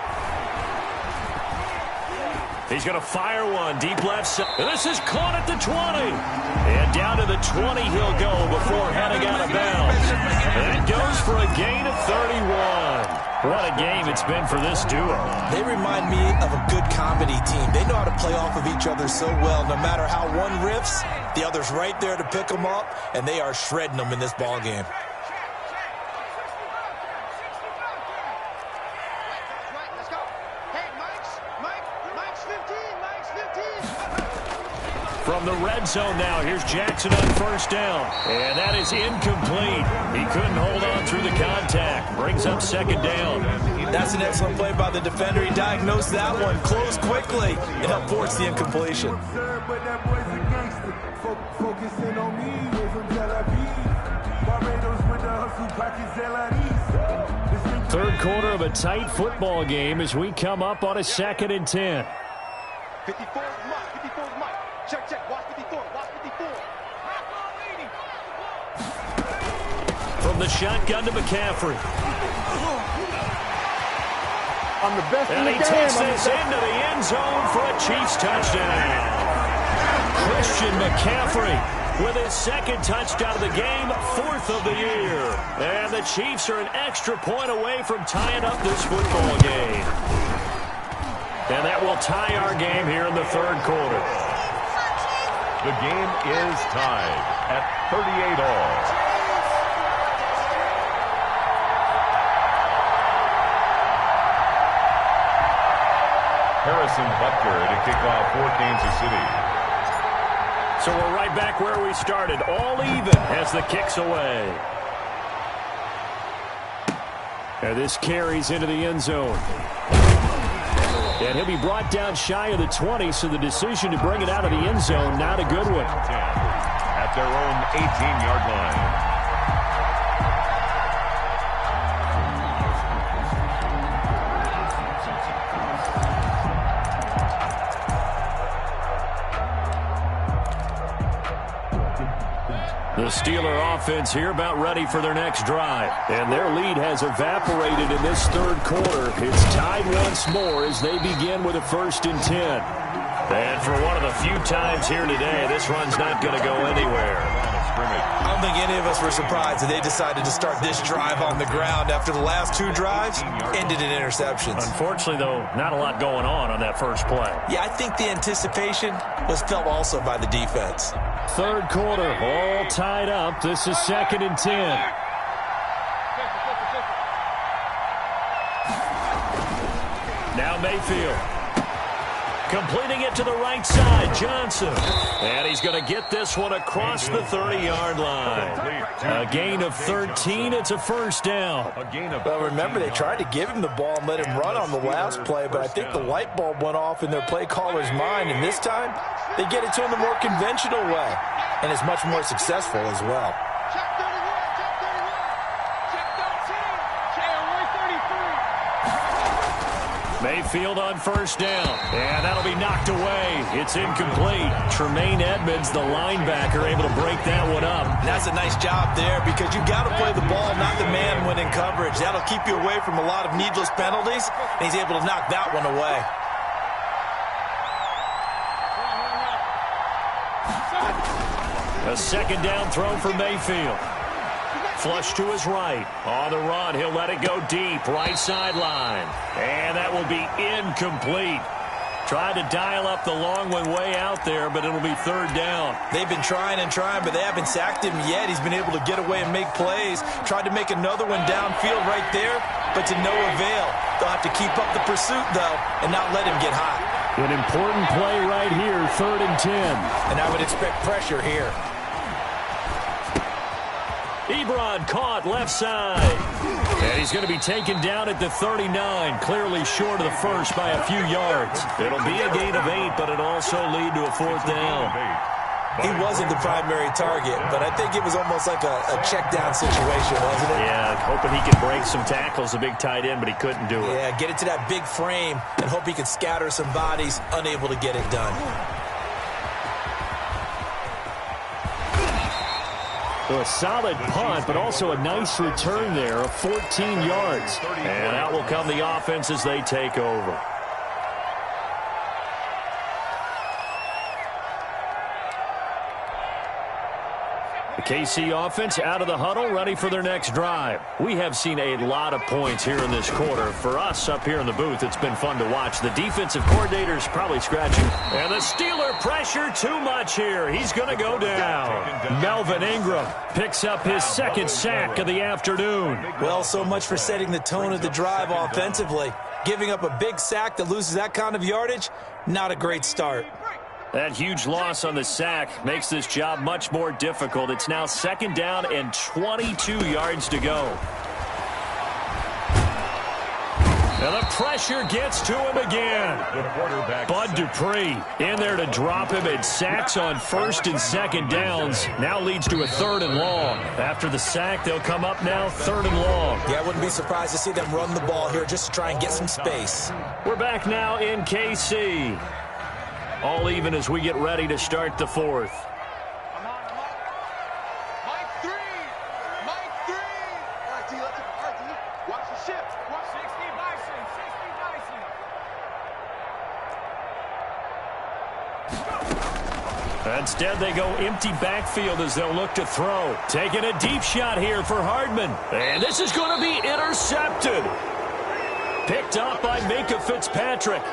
He's going to fire one deep left side. This is caught at the 20. And down to the 20 he'll go before heading out of bounds. And it goes for a gain of 31. What a game it's been for this duo. They remind me of a good comedy team. They know how to play off of each other so well. No matter how one riffs, the other's right there to pick them up, and they are shredding them in this ball game. From the red zone now, here's Jackson on first down. And that is incomplete. He couldn't hold on through the contact. Brings up second down. That's an excellent play by the defender. He diagnosed that one, closed quickly, and helped force the incompletion. Third quarter of a tight football game as we come up on a 2nd and 10. 54 is Mike. 54 is Mike. Check, check. Watch 54. Watch 54. From the shotgun to McCaffrey. I'm the best And he takes this into the end zone for a Chiefs touchdown. Christian McCaffrey with his 2nd touchdown of the game, 4th of the year. And the Chiefs are an extra point away from tying up this football game. And that will tie our game here in the 3rd quarter. The game is tied at 38 all. Harrison Butker to kick off for Kansas City. So we're right back where we started, all even as the kick's away. And this carries into the end zone. And he'll be brought down shy of the 20, so the decision to bring it out of the end zone, not a good one. At their own 18-yard line. The Steeler offense here about ready for their next drive. And their lead has evaporated in this 3rd quarter. It's tied once more as they begin with a 1st and 10. And for one of the few times here today, this run's not going to go anywhere. I don't think any of us were surprised that they decided to start this drive on the ground after the last 2 drives ended in interceptions. Unfortunately, though, not a lot going on that first play. Yeah, I think the anticipation was felt also by the defense. 3rd quarter, all tied up. This is 2nd and 10. Now Mayfield. Completing it to the right side, Johnson. And he's going to get this one across the 30-yard line. A gain of 13. It's a 1st down. Well, remember, they tried to give him the ball and let him run on the last play, but I think the light bulb went off in their play caller's mind, and this time they get it to him the more conventional way, and it's much more successful as well. Check 31. Check 31. Check 13. Check 133. Mayfield on 1st down, and that'll be knocked away. It's incomplete. Tremaine Edmonds, the linebacker, able to break that one up. That's a nice job there because you got to play the ball, not the man when in coverage. That'll keep you away from a lot of needless penalties, and he's able to knock that one away. A 2nd down throw for Mayfield. Flush to his right. On the run, he'll let it go deep. Right sideline. And that will be incomplete. Tried to dial up the long one way out there, but it'll be 3rd down. They've been trying and trying, but they haven't sacked him yet. He's been able to get away and make plays. Tried to make another one downfield right there, but to no avail. They'll have to keep up the pursuit, though, and not let him get hot. An important play right here, 3rd and 10. And I would expect pressure here. Ebron caught left side. And he's going to be taken down at the 39, clearly short of the first by a few yards. It'll be a gain of 8, but it'll also lead to a 4th down. He wasn't the primary target, but I think it was almost like a check-down situation, wasn't it? Yeah, hoping he could break some tackles, a big tight end, but he couldn't do it. Yeah, get it to that big frame and hope he could scatter some bodies, unable to get it done. So a solid punt, but also a nice return there of 14 yards. And out will come the offense as they take over. The KC offense out of the huddle, ready for their next drive. We have seen a lot of points here in this quarter. For us up here in the booth, it's been fun to watch. The defensive coordinator's probably scratching. And the Steeler pressure too much here. He's going to go down. Melvin Ingram picks up his 2nd sack of the afternoon. Well, so much for setting the tone of the drive offensively. Giving up a big sack that loses that kind of yardage, not a great start. That huge loss on the sack makes this job much more difficult. It's now 2nd down and 22 yards to go. And the pressure gets to him again. Bud Dupree in there to drop him, and sacks on 1st and 2nd downs. Now leads to a 3rd and long. After the sack, they'll come up now 3rd and long. Yeah, I wouldn't be surprised to see them run the ball here just to try and get some space. We're back now in KC. All even as we get ready to start the 4th. Mike 3. Mike 3. All right, T, let's watch the shift. Watch 60 Bison. 60 Bison. Instead, they go empty backfield as they'll look to throw. Taking a deep shot here for Hardman. And this is going to be intercepted. Picked up by Minkah Fitzpatrick.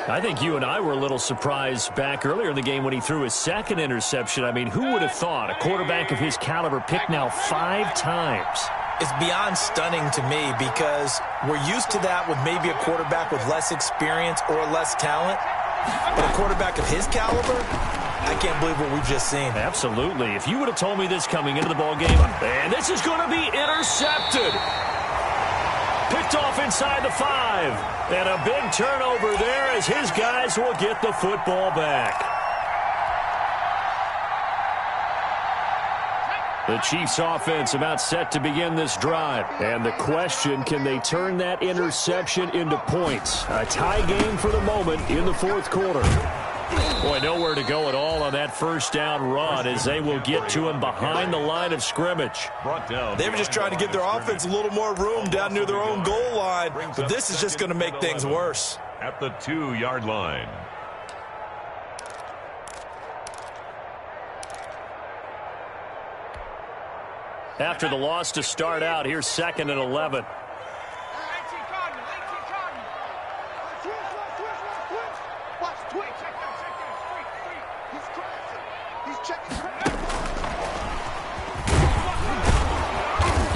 I think you and I were a little surprised back earlier in the game when he threw his 2nd interception. I mean, who would have thought a quarterback of his caliber picked now 5 times? It's beyond stunning to me because we're used to that with maybe a quarterback with less experience or less talent. But a quarterback of his caliber, I can't believe what we've just seen. Absolutely. If you would have told me this coming into the ballgame, and this is going to be intercepted. Picked off inside the 5. And a big turnover there as his guys will get the football back. The Chiefs offense about set to begin this drive. And the question, can they turn that interception into points? A tie game for the moment in the 4th quarter. Boy, nowhere to go at all on that 1st down run as they will get to him behind the line of scrimmage. They were just trying to give their offense a little more room down near their own goal line, but this is just going to make things worse. At the 2-yard line. After the loss to start out, here's 2nd and 11.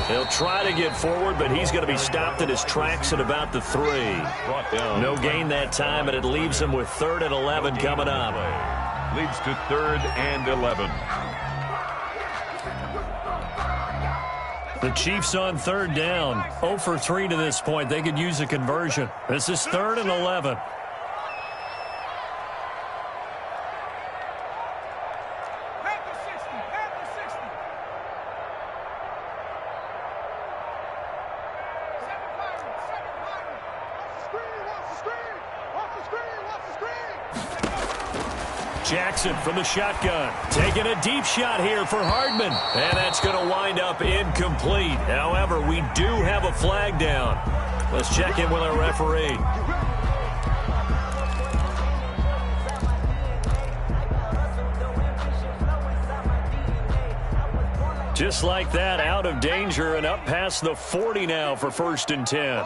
He'll try to get forward, but he's going to be stopped in his tracks at about the 3. No gain that time, and it leaves him with 3rd and 11 coming up. Leads to 3rd and 11. The Chiefs on 3rd down. 0 for 3 to this point. They could use a conversion. This is 3rd and 11. Jackson from the shotgun. Taking a deep shot here for Hardman. And that's going to wind up incomplete. However, we do have a flag down. Let's check in with our referee. Just like that, out of danger and up past the 40 now for 1st and 10.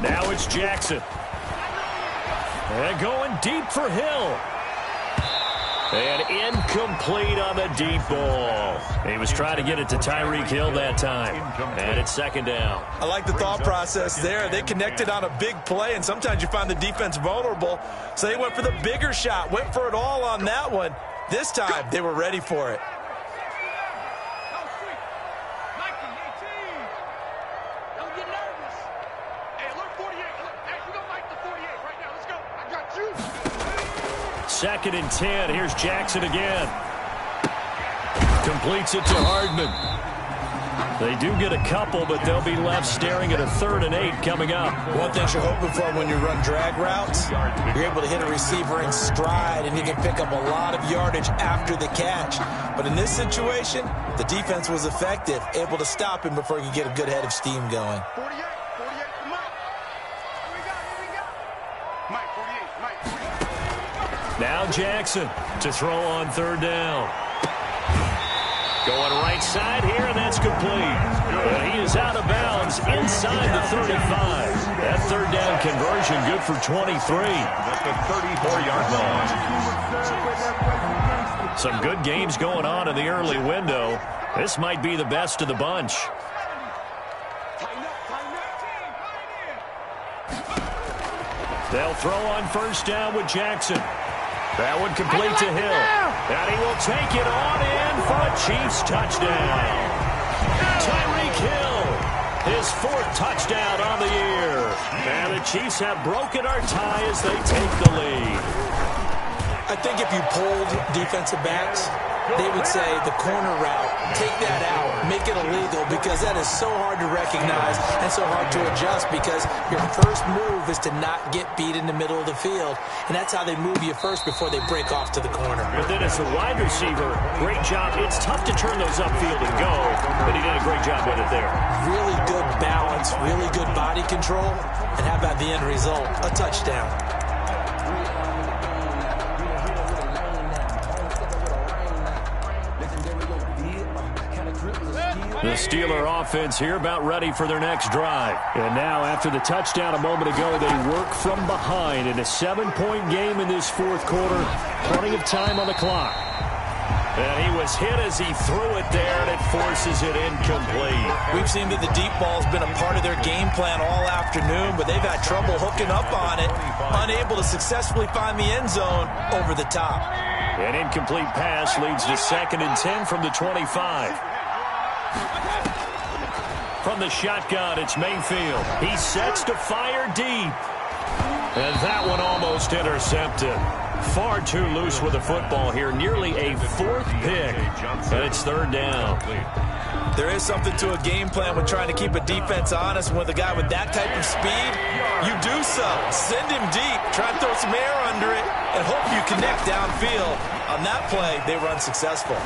Now it's Jackson. And going deep for Hill. And incomplete on the deep ball. He was trying to get it to Tyreek Hill that time. And it's 2nd down. I like the thought process there. They connected on a big play, and sometimes you find the defense vulnerable. So they went for the bigger shot, went for it all on that one. This time, they were ready for it. Don't get nervous. Hey, alert 48. Hey, we don't like the 48 right now. Let's go. I got you. 2nd and 10. Here's Jackson again. Completes it to Hardman. They do get a couple, but they'll be left staring at a 3rd and 8 coming up. One thing you're hoping for when you run drag routes, you're able to hit a receiver in stride, and you can pick up a lot of yardage after the catch. But in this situation, the defense was effective, able to stop him before he could get a good head of steam going. 48 for Mike. Here we go. Mike, 48. Now Jackson to throw on 3rd down. Going right side here, and that's complete. And he is out of bounds inside the 35. That 3rd down conversion good for 23. At the 34-yard line. Some good games going on in the early window. This might be the best of the bunch. They'll throw on first down with Jackson. That one complete to Hill. And he will take it on in for a Chiefs touchdown. Tyreek Hill, his 4th touchdown on the year. And the Chiefs have broken our tie as they take the lead. I think if you polled defensive backs, they would say the corner route, take that out, make it illegal, because that is so hard to recognize and so hard to adjust, because your first move is to not get beat in the middle of the field, and that's how they move you first before they break off to the corner. But then as a wide receiver, great job. It's tough to turn those upfield and go, but he did a great job with it there. Really good balance, really good body control, and how about the end result? A touchdown. The Steeler offense here about ready for their next drive. And now, after the touchdown a moment ago, they work from behind in a 7-point game in this 4th quarter. Plenty of time on the clock. And he was hit as he threw it there, and it forces it incomplete. We've seen that the deep ball's been a part of their game plan all afternoon, but they've had trouble hooking up on it, unable to successfully find the end zone over the top. An incomplete pass leads to 2nd and 10 from the 25. From the shotgun, it's Mayfield. He sets to fire deep. And that one almost intercepted. Far too loose with the football here. Nearly a 4th pick. And it's 3rd down. There is something to a game plan when trying to keep a defense honest. With a guy with that type of speed, you do so. Send him deep. Try and throw some air under it and hope you connect downfield. On that play, they run successful.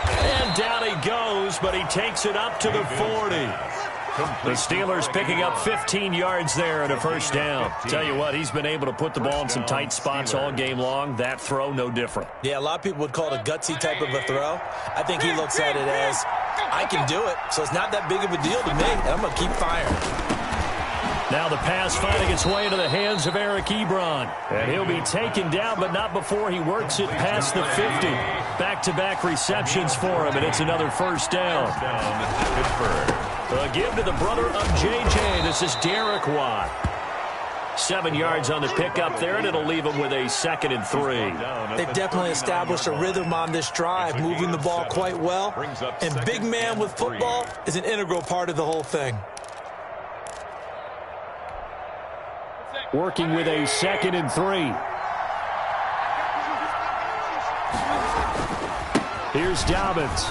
And down he goes, but he takes it up to the 40. The Steelers picking up 15 yards there and a first down. Tell you what, he's been able to put the ball in some tight spots all game long. That throw, no different. Yeah, a lot of people would call it a gutsy type of a throw. I think he looks at it as, I can do it, so it's not that big of a deal to me, and I'm going to keep firing. Now the pass finding its way into the hands of Eric Ebron. And he'll be taken down, but not before he works it past the 50. Back-to-back receptions for him, and it's another first down. A give to the brother of J.J. This is Derek Watt. 7 yards on the pickup there, and it'll leave him with a 2nd and 3. They've definitely established a rhythm on this drive, moving the ball quite well. And big man with football is an integral part of the whole thing. Working with a 2nd and 3. Here's Dobbins.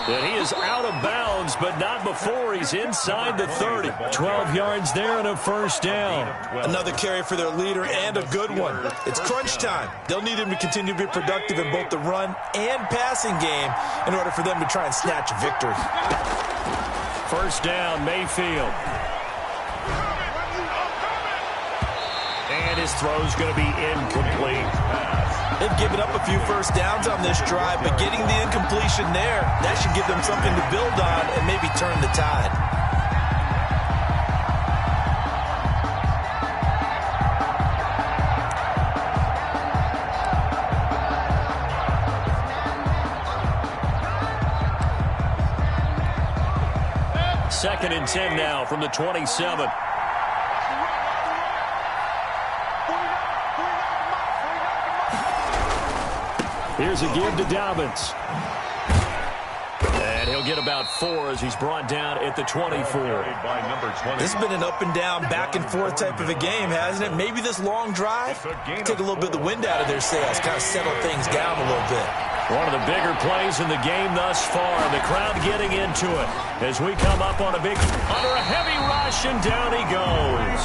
And he is out of bounds, but not before he's inside the 30. 12 yards there and a first down. Another carry for their leader and a good one. It's crunch time. They'll need him to continue to be productive in both the run and passing game in order for them to try and snatch a victory. First down, Mayfield. And his throw's going to be incomplete. They've given up a few first downs on this drive, but getting the incompletion there, that should give them something to build on and maybe turn the tide. Second and 10 now from the 27. Here's a give to Dobbins. And he'll get about 4 as he's brought down at the 24. This has been an up and down, back and forth type of a game, hasn't it? Maybe this long drive take a little bit of the wind out of their sails, kind of settle things down a little bit. One of the bigger plays in the game thus far. The crowd getting into it as we come up on a big, under a heavy rush, and down he goes.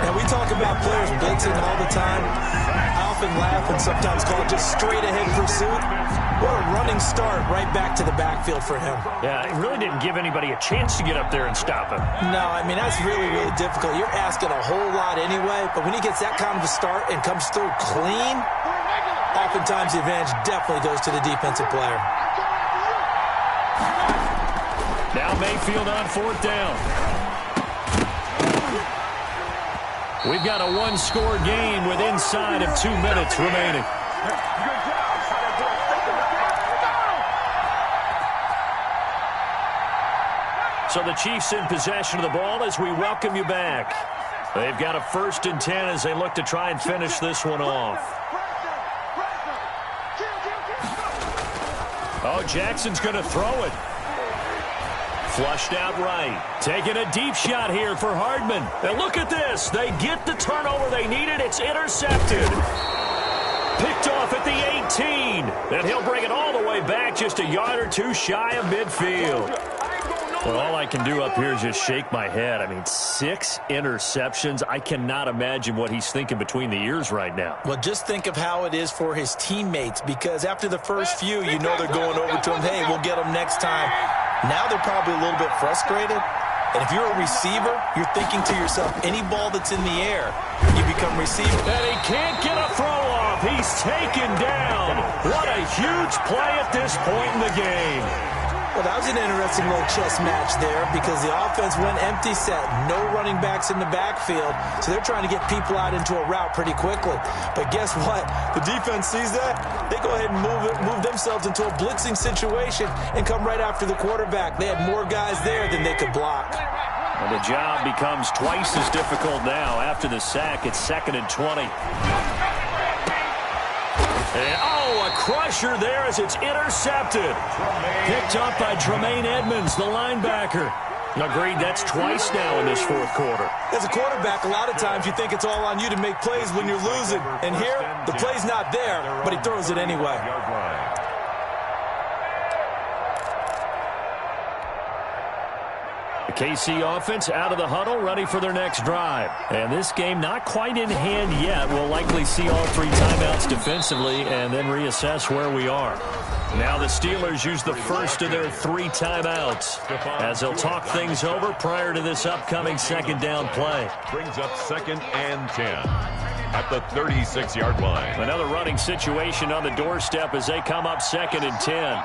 Now, we talk about players blitzing all the time. I often laugh and sometimes call it just straight-ahead pursuit. What a running start right back to the backfield for him. Yeah, it really didn't give anybody a chance to get up there and stop him. No, I mean, that's really, really difficult. You're asking a whole lot anyway, but when he gets that kind of a start and comes through clean, oftentimes the advantage definitely goes to the defensive player. Now Mayfield on 4th down. We've got a one-score game with inside of 2 minutes remaining. So the Chiefs in possession of the ball as we welcome you back. They've got a 1st and 10 as they look to try and finish this one off. Oh, Jackson's going to throw it. Flushed out right. Taking a deep shot here for Hardman. And look at this. They get the turnover they needed. It's intercepted. Picked off at the 18. And he'll bring it all the way back just a yard or two shy of midfield. Well, all I can do up here is just shake my head. I mean, 6 interceptions. I cannot imagine what he's thinking between the ears right now. Well, just think of how it is for his teammates, because after the first few, you know they're going over to him, hey, we'll get him next time. Now they're probably a little bit frustrated. And if you're a receiver, you're thinking to yourself, any ball that's in the air, you become receiver. And he can't get a throw off. He's taken down. What a huge play at this point in the game. Well, that was an interesting little chess match there because the offense went empty set. No running backs in the backfield, so they're trying to get people out into a route pretty quickly. But guess what? The defense sees that. They go ahead and move themselves into a blitzing situation and come right after the quarterback. They had more guys there than they could block. Well, the job becomes twice as difficult now. After the sack, it's 2nd and 20. And, a crusher there as it's intercepted. Picked up by Tremaine Edmonds, the linebacker. Agreed, that's twice now in this 4th quarter. As a quarterback, a lot of times you think it's all on you to make plays when you're losing. And here, the play's not there, but he throws it anyway. The KC offense out of the huddle, ready for their next drive. And this game not quite in hand yet. We'll likely see all 3 timeouts defensively and then reassess where we are. Now the Steelers use the first of their 3 timeouts as they'll talk things over prior to this upcoming 2nd down play. Brings up 2nd and 10 at the 36-yard line. Another running situation on the doorstep as they come up 2nd and 10.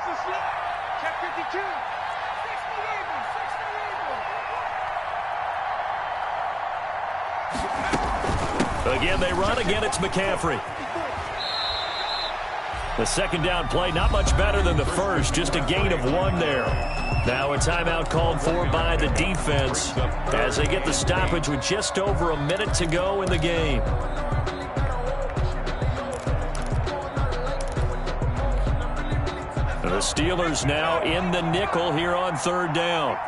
Again, they run. Again, it's McCaffrey. The 2nd down play, not much better than the first. Just a gain of 1 there. Now a timeout called for by the defense as they get the stoppage with just over a minute to go in the game. The Steelers now in the nickel here on 3rd down.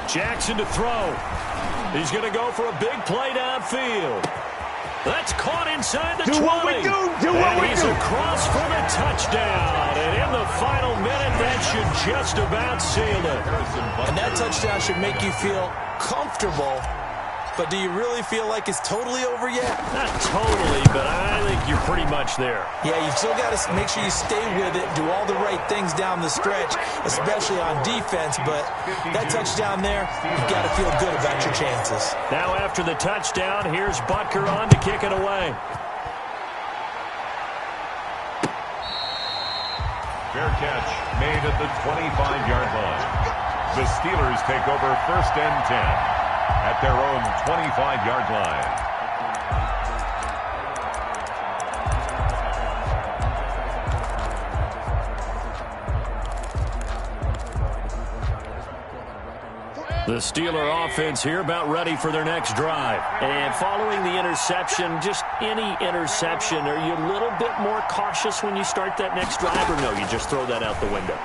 Jackson to throw. He's going to go for a big play downfield. That's caught inside the 20. And he's across for the touchdown. And in the final minute, that should just about seal it. And that touchdown should make you feel comfortable. But do you really feel like it's totally over yet? Not totally, but I think you're pretty much there. Yeah, you've still got to make sure you stay with it, do all the right things down the stretch, especially on defense. But that touchdown there, you've got to feel good about your chances. Now after the touchdown, here's Butker on to kick it away. Fair catch made at the 25-yard line. The Steelers take over 1st and 10. At their own 25-yard line. The Steeler offense here about ready for their next drive. And following the interception, just any interception, are you a little bit more cautious when you start that next drive, or no, you just throw that out the window?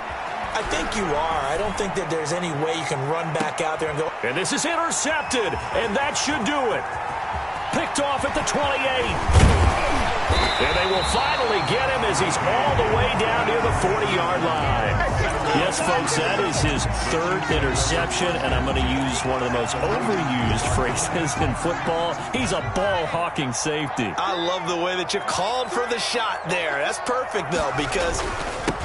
I think you are. I don't think that there's any way you can run back out there and go. And this is intercepted, and that should do it. Picked off at the 28. And they will finally get him as he's all the way down near the 40-yard line. Yes, folks, that is his 3rd interception, and I'm going to use one of the most overused phrases in football. He's a ball-hawking safety. I love the way that you called for the shot there. That's perfect, though, because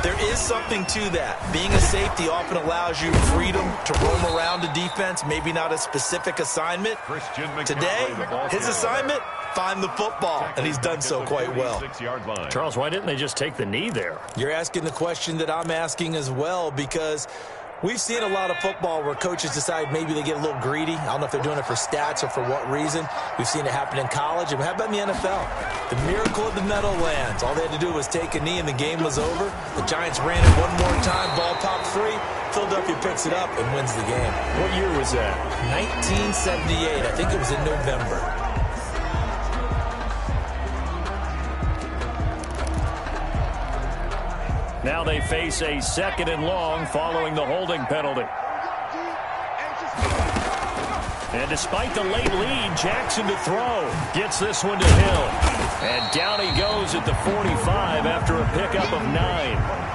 there is something to that. Being a safety often allows you freedom to roam around the defense, maybe not a specific assignment. Today, his assignment, find the football, and he's done so quite well. Charles, why didn't they just take the knee there? You're asking the question that I'm asking as well, because We've seen a lot of football where coaches decide maybe they get a little greedy. I don't know if they're doing it for stats or for what reason. We've seen it happen in college. And how about in the NFL? The miracle of the Meadowlands. All they had to do was take a knee and the game was over. The Giants ran it one more time. Ball popped free. Philadelphia picks it up and wins the game. What year was that? 1978. I think it was in November. Now they face a 2nd and long following the holding penalty. And despite the late lead, Jackson to throw. Gets this one to Hill. And down he goes at the 45 after a pickup of 9.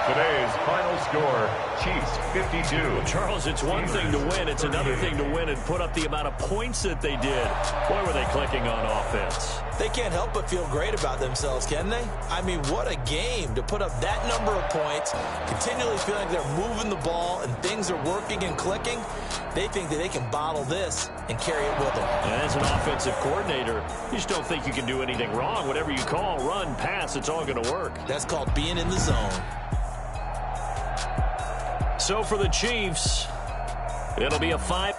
Today's final score, Chiefs 52. Charles, it's one thing to win. It's another thing to win and put up the amount of points that they did. Boy, were they clicking on offense. They can't help but feel great about themselves, can they? I mean, what a game to put up that number of points, continually feeling like they're moving the ball and things are working and clicking. They think that they can bottle this and carry it with them. And as an offensive coordinator, you just don't think you can do anything wrong. Whatever you call, run, pass, it's all going to work. That's called being in the zone. So for the Chiefs, it'll be a 5.